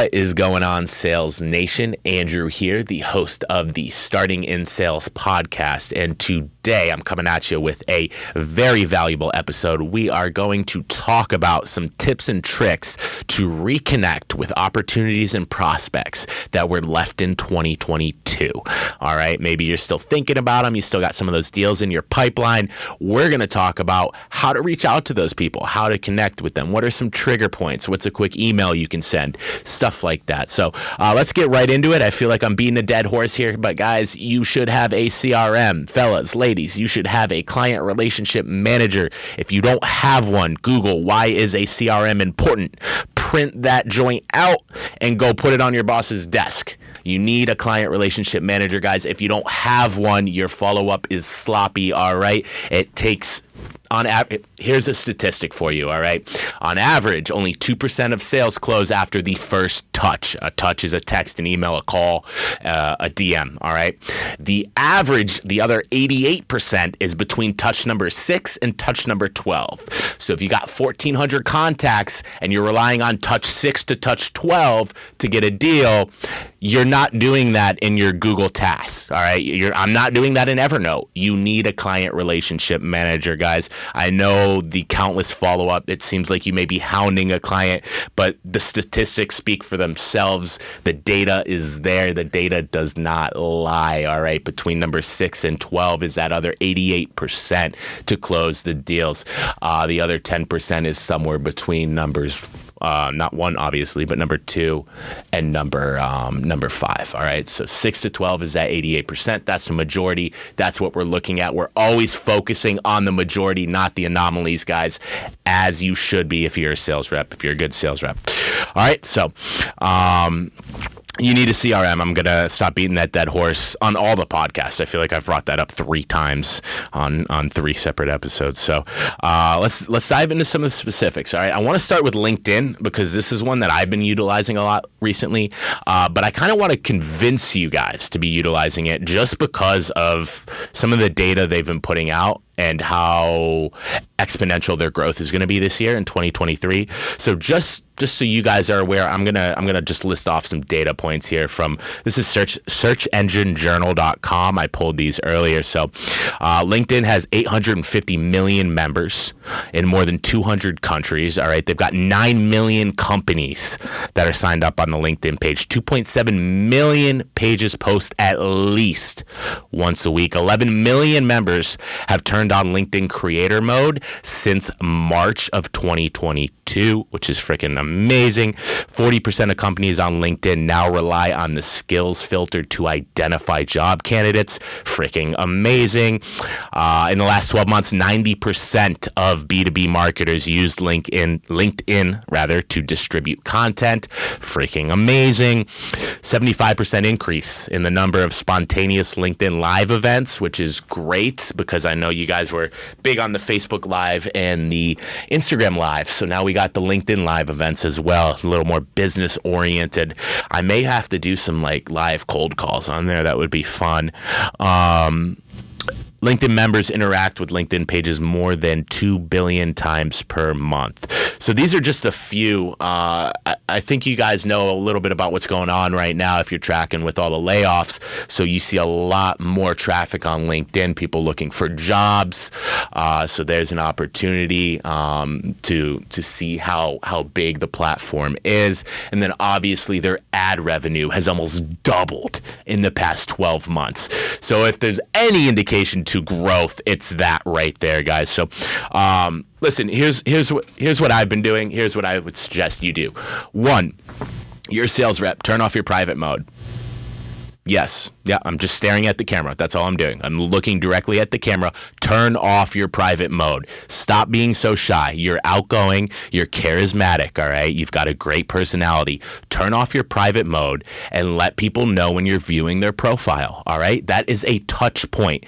What is going on, Sales Nation? Andrew here, the host of the Starting in Sales podcast. And today I'm coming at you with a very valuable episode. We are going to talk about some tips and tricks to reconnect with opportunities and prospects that were left in 2022. All right, maybe you're still thinking about them. You still got some of those deals in your pipeline. We're going to talk about how to reach out to those people, how to connect with them. What are some trigger points? What's a quick email you can send? Stuff like that. So let's get right into it. I feel like I'm beating a dead horse here, but guys, you should have a CRM. Fellas, ladies, you should have a client relationship manager. If you don't have one, Google why is a CRM important? Print that joint out and go put it on your boss's desk. You need a client relationship manager, guys. If you don't have one, your follow-up is sloppy, all right? It takes... Here's a statistic for you, all right? On average, only 2% of sales close after the first touch. A touch is a text, an email, a call, a DM, all right? The average, the other 88% is between touch number 6 and touch number 12. So if you got 1,400 contacts and you're relying on touch 6 to touch 12 to get a deal, you're not doing that in your Google tasks, all right? I'm not doing that in Evernote. You need a client relationship manager, guys. I know the countless follow-up, it seems like you may be hounding a client, but the statistics speak for themselves. The data is there. The data does not lie, all right? Between number 6 and 12 is that other 88% to close the deals. The other 10% is somewhere between numbers not 1, obviously, but number 2 and number 5. All right. So 6 to 12 is at 88%. That's the majority. That's what we're looking at. We're always focusing on the majority, not the anomalies, guys, as you should be if you're a sales rep, if you're a good sales rep. All right. So, you need a CRM. I'm going to stop beating that dead horse on all the podcasts. I feel like I've brought that up 3 times on 3 separate episodes. So let's dive into some of the specifics. All right. I want to start with LinkedIn because this is one that I've been utilizing a lot recently. But I kind of want to convince you guys to be utilizing it just because of some of the data they've been putting out and how exponential their growth is going to be this year in 2023. So just so you guys are aware, I'm gonna just list off some data points here from, this is searchenginejournal.com. I pulled these earlier. So LinkedIn has 850 million members in more than 200 countries. All right, they've got 9 million companies that are signed up on the LinkedIn page. 2.7 million pages post at least once a week. 11 million members have turned on LinkedIn creator mode since March of 2022, which is freaking amazing. 40% of companies on LinkedIn now rely on the skills filter to identify job candidates. Freaking amazing. In the last 12 months, 90% of B2B marketers used LinkedIn to distribute content. Freaking amazing. 75% increase in the number of spontaneous LinkedIn live events, which is great because I know you guys were big on the Facebook Live and the Instagram Live. So now we got the LinkedIn Live events as well, a little more business oriented. I may have to do some like live cold calls on there. That would be fun. LinkedIn members interact with LinkedIn pages more than 2 billion times per month. So these are just a few. I think you guys know a little bit about what's going on right now if you're tracking with all the layoffs. So you see a lot more traffic on LinkedIn, people looking for jobs. So there's an opportunity to see how big the platform is. And then obviously their ad revenue has almost doubled in the past 12 months. So if there's any indication to growth, it's that right there, guys. So listen, here's what I've been doing. Here's what I would suggest you do. 1, you're a sales rep, turn off your private mode. Yes. Yeah, I'm just staring at the camera. That's all I'm doing. I'm looking directly at the camera. Turn off your private mode. Stop being so shy. You're outgoing. You're charismatic, all right? You've got a great personality. Turn off your private mode and let people know when you're viewing their profile, all right? That is a touch point.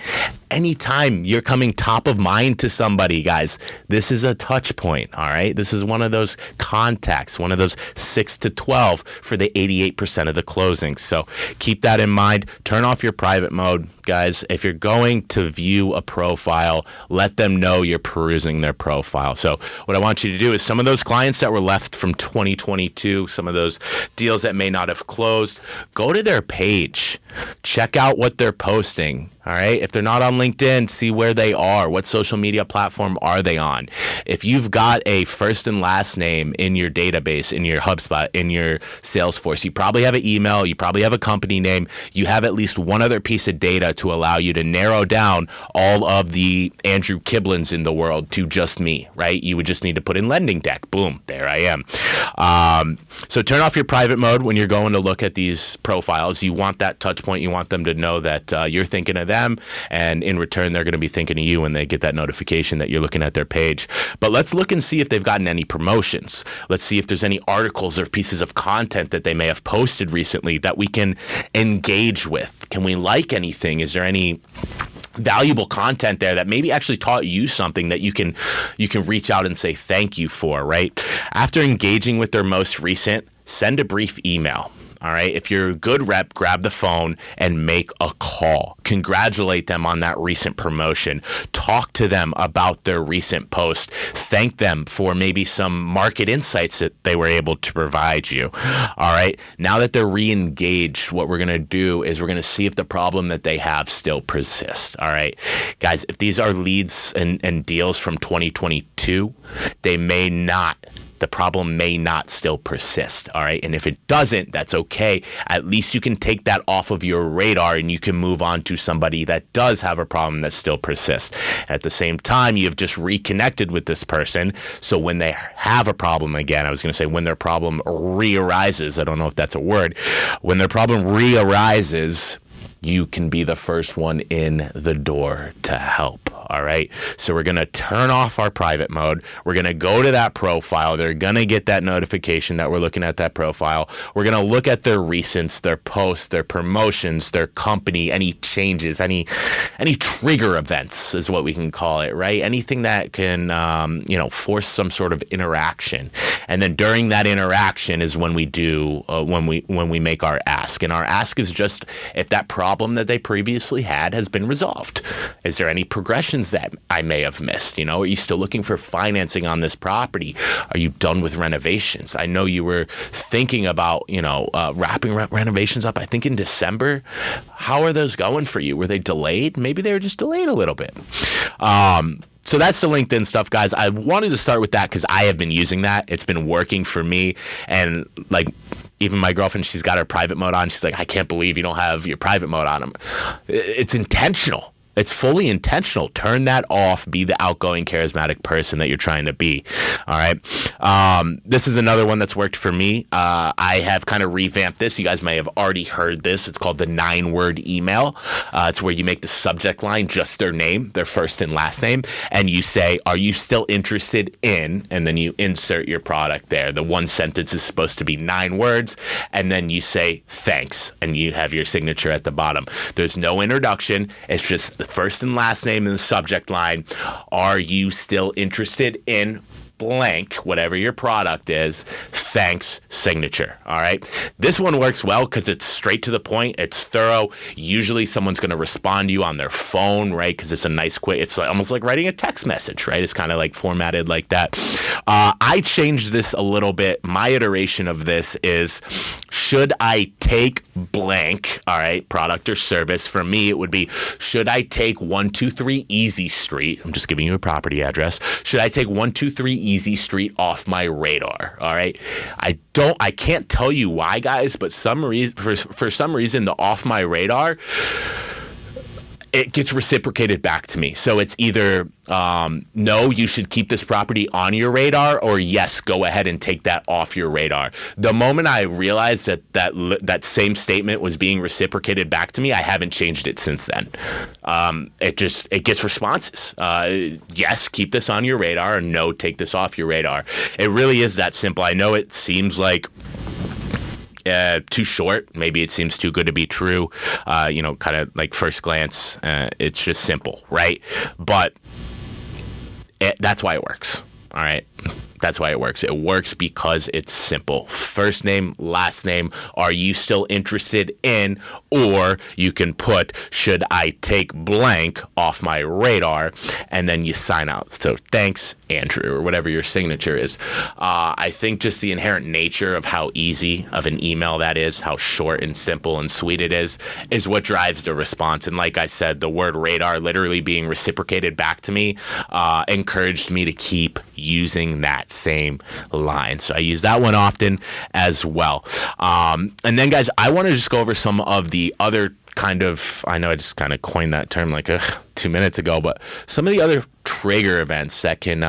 anytime you're coming top of mind to somebody, guys, this is a touch point, all right? This is one of those contacts, one of those 6 to 12 for the 88% of the closings. So keep that in mind. Turn off your private mode, guys. If you're going to view a profile, let them know you're perusing their profile. So what I want you to do is some of those clients that were left from 2022, some of those deals that may not have closed, go to their page, check out what they're posting. All right. If they're not on LinkedIn, see where they are. What social media platform are they on? If you've got a first and last name in your database, in your HubSpot, in your Salesforce, you probably have an email, you probably have a company name, you have at least one other piece of data to allow you to narrow down all of the Andrew Kiblins in the world to just me, right? You would just need to put in lending deck. Boom, there I am. So turn off your private mode when you're going to look at these profiles. You want that touch point. You want them to know that you're thinking of them. And in return, they're going to be thinking of you when they get that notification that you're looking at their page. But let's look and see if they've gotten any promotions. Let's see if there's any articles or pieces of content that they may have posted recently that we can engage with. Can we like anything? Is there any valuable content there that maybe actually taught you something that you can reach out and say thank you for, right? After engaging with their most recent, send a brief email. All right. If you're a good rep, grab the phone and make a call. Congratulate them on that recent promotion. Talk to them about their recent post. Thank them for maybe some market insights that they were able to provide you. All right. Now that they're re-engaged, what we're going to do is we're going to see if the problem that they have still persists. All right. Guys, if these are leads and deals from 2022, the problem may not still persist, all right? And if it doesn't, that's okay. At least you can take that off of your radar and you can move on to somebody that does have a problem that still persists. At the same time, you've just reconnected with this person, so when they have a problem again, I was going to say when their problem re-arises, I don't know if that's a word, when their problem re-arises, you can be the first one in the door to help. All right. So we're going to turn off our private mode. We're going to go to that profile. They're going to get that notification that we're looking at that profile. We're going to look at their recents, their posts, their promotions, their company, any changes, any trigger events is what we can call it, right? Anything that can, force some sort of interaction. And then during that interaction is when we do, when we make our ask. And our ask is just if that problem that they previously had has been resolved. Is there any progression that I may have missed? Are you still looking for financing on this property? Are you done with renovations? I know you were thinking about, wrapping renovations up, I think in December. How are those going for you? Were they delayed? Maybe they were just delayed a little bit. So that's the LinkedIn stuff, guys. I wanted to start with that because I have been using that. It's been working for me. And even my girlfriend, she's got her private mode on. She's like, I can't believe you don't have your private mode on. It's intentional. It's fully intentional. Turn that off. Be the outgoing, charismatic person that you're trying to be. All right. This is another one that's worked for me. I have kind of revamped this. You guys may have already heard this. It's called the 9-word email. It's where you make the subject line just their name, their first and last name, and you say, are you still interested in, and then you insert your product there. The one sentence is supposed to be 9 words, and then you say thanks, and you have your signature at the bottom. There's no introduction. It's just the first and last name in the subject line. Are you still interested in blank, whatever your product is? Thanks, signature. All right. This one works well because it's straight to the point. It's thorough. Usually someone's going to respond to you on their phone, right? Because it's a nice quick, it's almost like writing a text message, right? It's kind of like formatted like that. I changed this a little bit. My iteration of this is, should I take blank, all right, product or service? For me, it would be, should I take 123 Easy Street? I'm just giving you a property address. Should I take 123 Easy Street off my radar? All right. I can't tell you why, guys, but for some reason, the off my radar, it gets reciprocated back to me. So it's either no, you should keep this property on your radar, or yes, go ahead and take that off your radar. The moment I realized that same statement was being reciprocated back to me, I haven't changed it since then. It gets responses. Yes, keep this on your radar, or no, take this off your radar. It really is that simple. I know it seems like too short. Maybe it seems too good to be true. Kind of like first glance, it's just simple, right? But that's why it works. All right. That's why it works. It works because it's simple. First name, last name. Are you still interested in? Or you can put, should I take blank off my radar? And then you sign out. So thanks, Andrew, or whatever your signature is. I think just the inherent nature of how easy of an email that is, how short and simple and sweet it is what drives the response. And like I said, the word radar literally being reciprocated back to me encouraged me to keep using that same line. So I use that one often as well. And then, guys, I want to just go over some of the other I know I just kind of coined that term like 2 minutes ago, but some of the other trigger events that can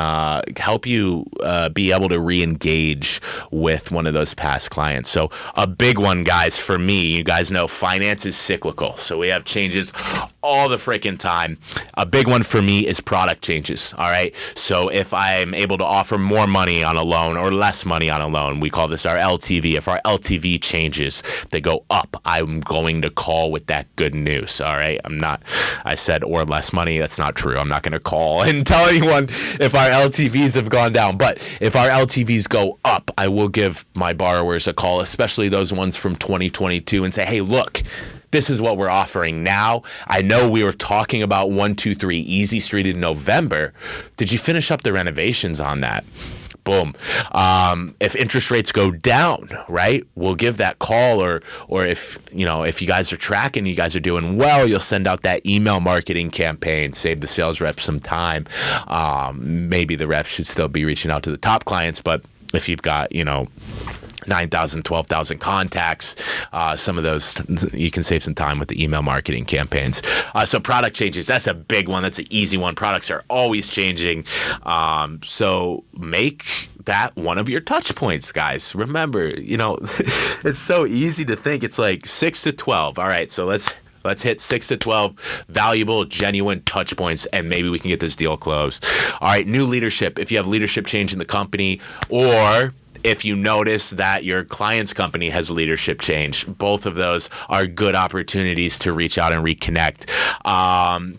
help you be able to re-engage with one of those past clients. So a big one, guys, for me, you guys know finance is cyclical. So we have changes all the freaking time. A big one for me is product changes. All right. So if I'm able to offer more money on a loan or less money on a loan, we call this our LTV. If our LTV changes, they go up, I'm going to call with that good news. All right. I said or less money. That's not true. I'm not going to call and tell anyone if our LTVs have gone down. But if our LTVs go up, I will give my borrowers a call, especially those ones from 2022, and say, hey, look, this is what we're offering now. I know we were talking about 123 Easy Street in November. Did you finish up the renovations on that? Boom. If interest rates go down, right, we'll give that call, or if you guys are tracking, you guys are doing well, you'll send out that email marketing campaign, save the sales reps some time. Maybe the reps should still be reaching out to the top clients, but if you've got, 9,000, 12,000 contacts. Some of those, you can save some time with the email marketing campaigns. So product changes, that's a big one. That's an easy one. Products are always changing. So make that one of your touch points, guys. Remember, it's so easy to think it's like 6 to 12. All right, so let's hit 6 to 12 valuable, genuine touch points, and maybe we can get this deal closed. All right, new leadership. If you have leadership change in the company, or if you notice that your client's company has leadership change, both of those are good opportunities to reach out and reconnect.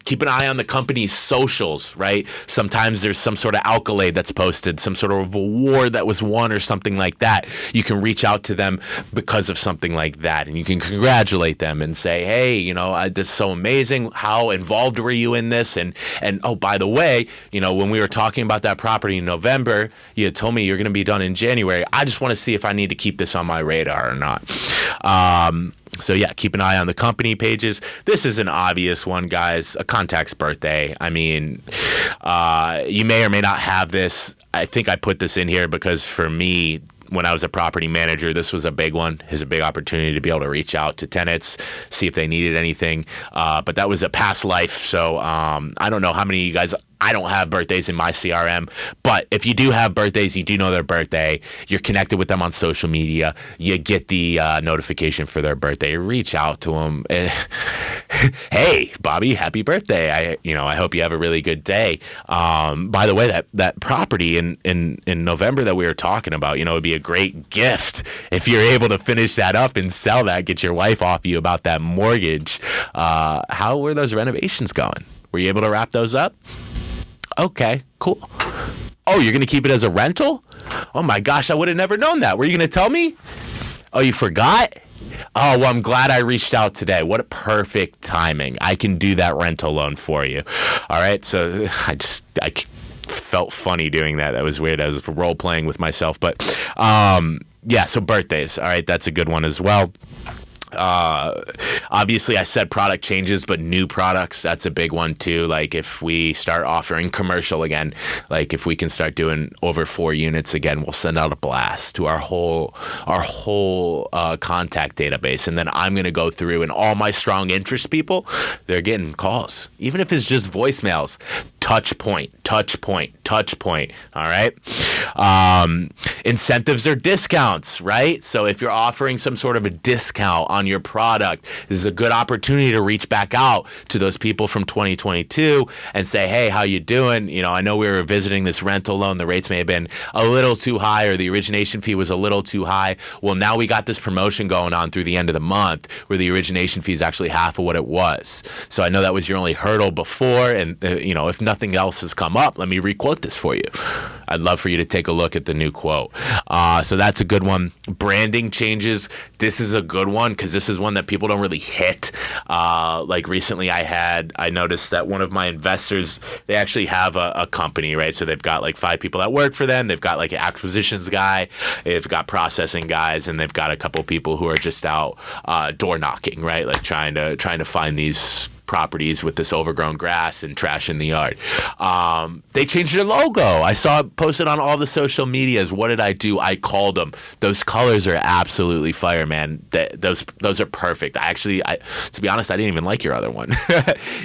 Keep an eye on the company's socials, right? Sometimes there's some sort of accolade that's posted, some sort of award that was won or something like that. You can reach out to them because of something like that, and you can congratulate them and say, hey, this is so amazing. How involved were you in this? And oh, by the way, when we were talking about that property in November, you had told me you're going to be done in January. I just want to see if I need to keep this on my radar or not. So yeah, keep an eye on the company pages. This is an obvious one, guys. A contact's birthday. I mean, you may or may not have this. I think I put this in here because for me, when I was a property manager, this was a big one. It's a big opportunity to be able to reach out to tenants, see if they needed anything. But that was a past life. So I don't know how many of you guys, I don't have birthdays in my CRM, but if you do have birthdays, you do know their birthday, you're connected with them on social media, you get the notification for their birthday, reach out to them. Hey, Bobby, happy birthday. I hope you have a really good day. By the way, that property in November that we were talking about, it'd be a great gift if you're able to finish that up and sell that, get your wife off you about that mortgage. How were those renovations going? Were you able to wrap those up? Okay, cool. Oh, you're going to keep it as a rental? Oh my gosh, I would have never known that. Were you going to tell me? Oh, you forgot? Oh, well, I'm glad I reached out today. What a perfect timing. I can do that rental loan for you. All right, so I felt funny doing that. That was weird. I was role playing with myself. But yeah, so birthdays. All right, that's a good one as well. Obviously I said product changes, but new products, that's a big one too. Like if we start offering commercial again, like if we can start doing over 4 units again, we'll send out a blast to our whole contact database. And then I'm going to go through, and all my strong interest people, they're getting calls, even if it's just voicemails. touch point. All right. Incentives or discounts, right? So if you're offering some sort of a discount on your product, this is a good opportunity to reach back out to those people from 2022 and say, hey, how you doing? You know, I know we were visiting this rental loan. The rates may have been a little too high, or the origination fee was a little too high. Well, now we got this promotion going on through the end of the month where the origination fee is actually half of what it was. So I know that was your only hurdle before. And, you know, if nothing else has come up, let me requote this for you. I'd love for you to take a look at the new quote. So that's a good one. Branding changes. This is a good one because this is one that people don't really hit. Like recently I noticed that one of my investors, they actually have a company, right? So they've got like 5 people that work for them. They've got like an acquisitions guy. They've got processing guys, and they've got a couple people who are just out door knocking, right? Like trying to find these properties with this overgrown grass and trash in the yard. They changed their logo. I saw it posted on all the social medias. What did I do? I called them. Those colors are absolutely fire, man. Those are perfect. To be honest, I didn't even like your other one.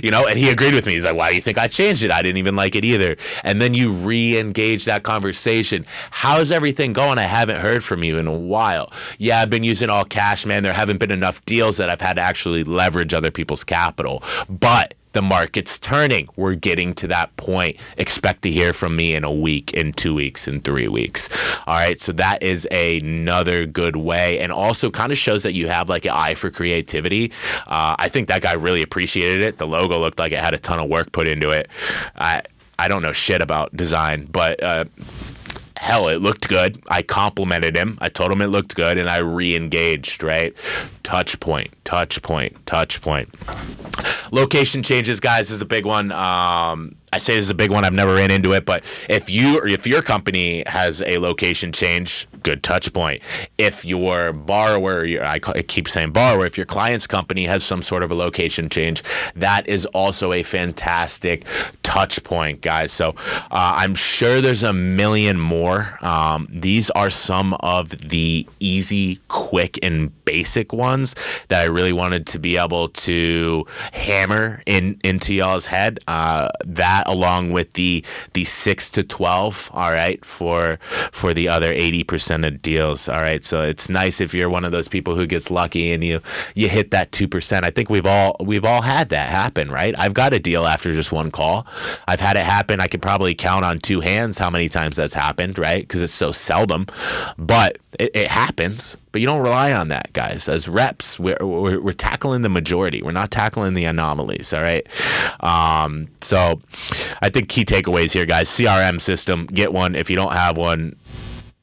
You know, and he agreed with me. He's like, why do you think I changed it? I didn't even like it either. And then you re-engage that conversation. How's everything going? I haven't heard from you in a while. Yeah, I've been using all cash, man. There haven't been enough deals that I've had to actually leverage other people's capital. But the market's turning. We're getting to that point. Expect to hear from me in a week, in 2 weeks, in 3 weeks. All right. So that is another good way, and also kind of shows that you have like an eye for creativity. I think that guy really appreciated it. The logo looked like it had a ton of work put into it. I don't know shit about design, but hell, it looked good. I complimented him. I told him it looked good, and I re-engaged, right? Touch point. Location changes, guys, is a big one. I say this is a big one. I've never ran into it, but if your company has a location change, good touch point. If your borrower, I keep saying borrower, if your client's company has some sort of a location change, that is also a fantastic touch point, guys. So I'm sure there's a million more. These are some of the easy, quick, and basic ones that I really wanted to be able to hammer into y'all's head. That along with the 6 to 12, all right, for the other 80% of deals, all right. So it's nice if you're one of those people who gets lucky and you hit that 2%. I think we've all had that happen, right? I've got a deal after just one call. I've had it happen. I could probably count on 2 hands how many times that's happened, right? Because it's so seldom, but it happens. But you don't rely on that, guys. As reps, we're tackling the majority. We're not tackling the anomalies, all right? So I think key takeaways here, guys. CRM system, get one. If you don't have one,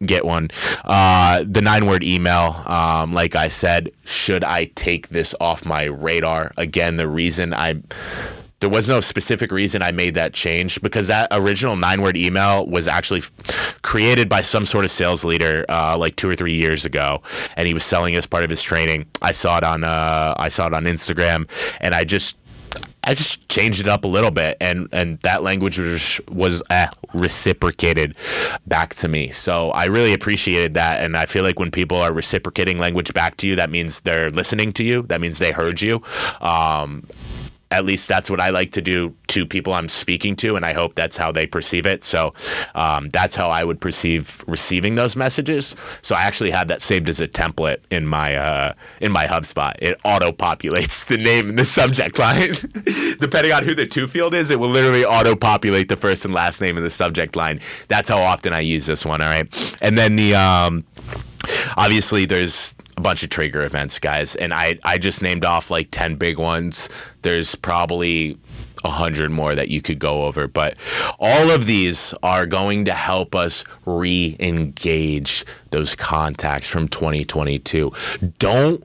get one. The 9-word email, like I said, should I take this off my radar? Again, there was no specific reason I made that change, because that original 9-word email was actually created by some sort of sales leader like 2 or 3 years ago, and he was selling as part of his training. I saw it on Instagram, and I just changed it up a little bit, and that language was reciprocated back to me. So I really appreciated that, and I feel like when people are reciprocating language back to you, that means they're listening to you. That means they heard you. At least that's what I like to do to people I'm speaking to, and I hope that's how they perceive it. So that's how I would perceive receiving those messages. So I actually have that saved as a template in my HubSpot. It auto-populates the name and the subject line. Depending on who the to field is, it will literally auto-populate the first and last name in the subject line. That's how often I use this one, all right? And then obviously there's a bunch of trigger events, guys, and I just named off like 10 big ones. There's probably 100 more that you could go over, but all of these are going to help us re-engage those contacts from 2022. Don't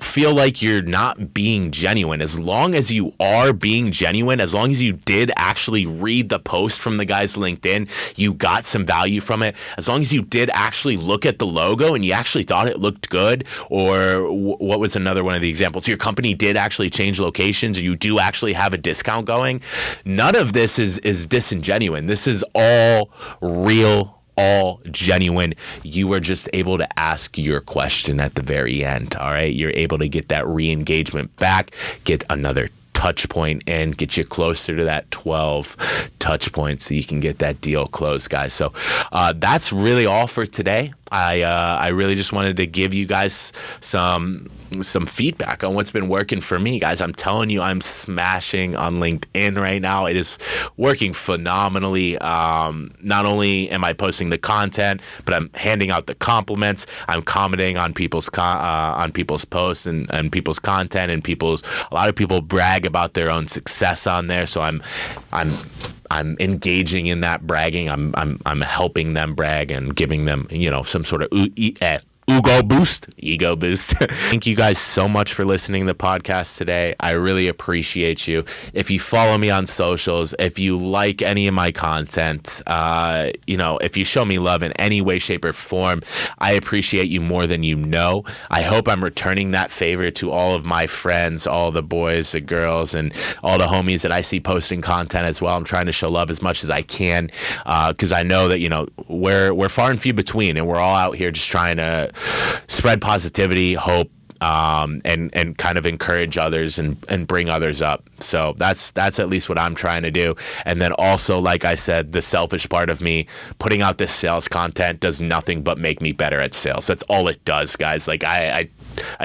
feel like you're not being genuine. As long as you are being genuine, as long as you did actually read the post from the guy's LinkedIn, you got some value from it, as long as you did actually look at the logo and you actually thought it looked good, or what was another one of the examples? Your company did actually change locations, or you do actually have a discount going. None of this is disingenuine. This is all real, all genuine. You were just able to ask your question at the very end. All right. You're able to get that re-engagement back, get another touch point and get you closer to that 12 touch points so you can get that deal closed, guys. So that's really all for today. I really just wanted to give you guys some feedback on what's been working for me, guys. I'm telling you, I'm smashing on LinkedIn right now. It is working phenomenally. Not only am I posting the content, but I'm handing out the compliments. I'm commenting on people's posts and people's content, and a lot of people brag about their own success on there. So I'm engaging in that bragging. I'm helping them brag and giving them, some sort of ego boost. Thank you guys so much for listening to the podcast today. I really appreciate you. If you follow me on socials, if you like any of my content, if you show me love in any way, shape, or form, I appreciate you more than you know. I hope I'm returning that favor to all of my friends, all the boys, the girls, and all the homies that I see posting content as well. I'm trying to show love as much as I can, because I know that, we're far and few between, and we're all out here just trying to spread positivity, hope, and kind of encourage others and bring others up. So that's at least what I'm trying to do. And then also, like I said, the selfish part of me putting out this sales content does nothing but make me better at sales. That's all it does, guys. Like I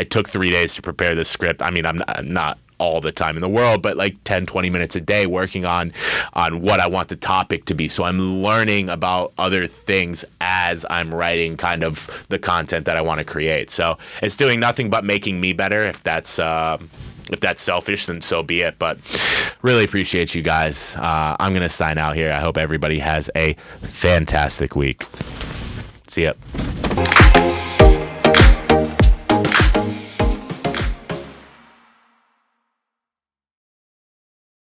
took 3 days to prepare this script. I mean, I'm not all the time in the world, but like 10-20 minutes a day working on what I want the topic to be. So I'm learning about other things as I'm writing kind of the content that I want to create. So it's doing nothing but making me better. If that's selfish, then so be it. But really appreciate you guys. I'm going to sign out here. I hope everybody has a fantastic week. See ya.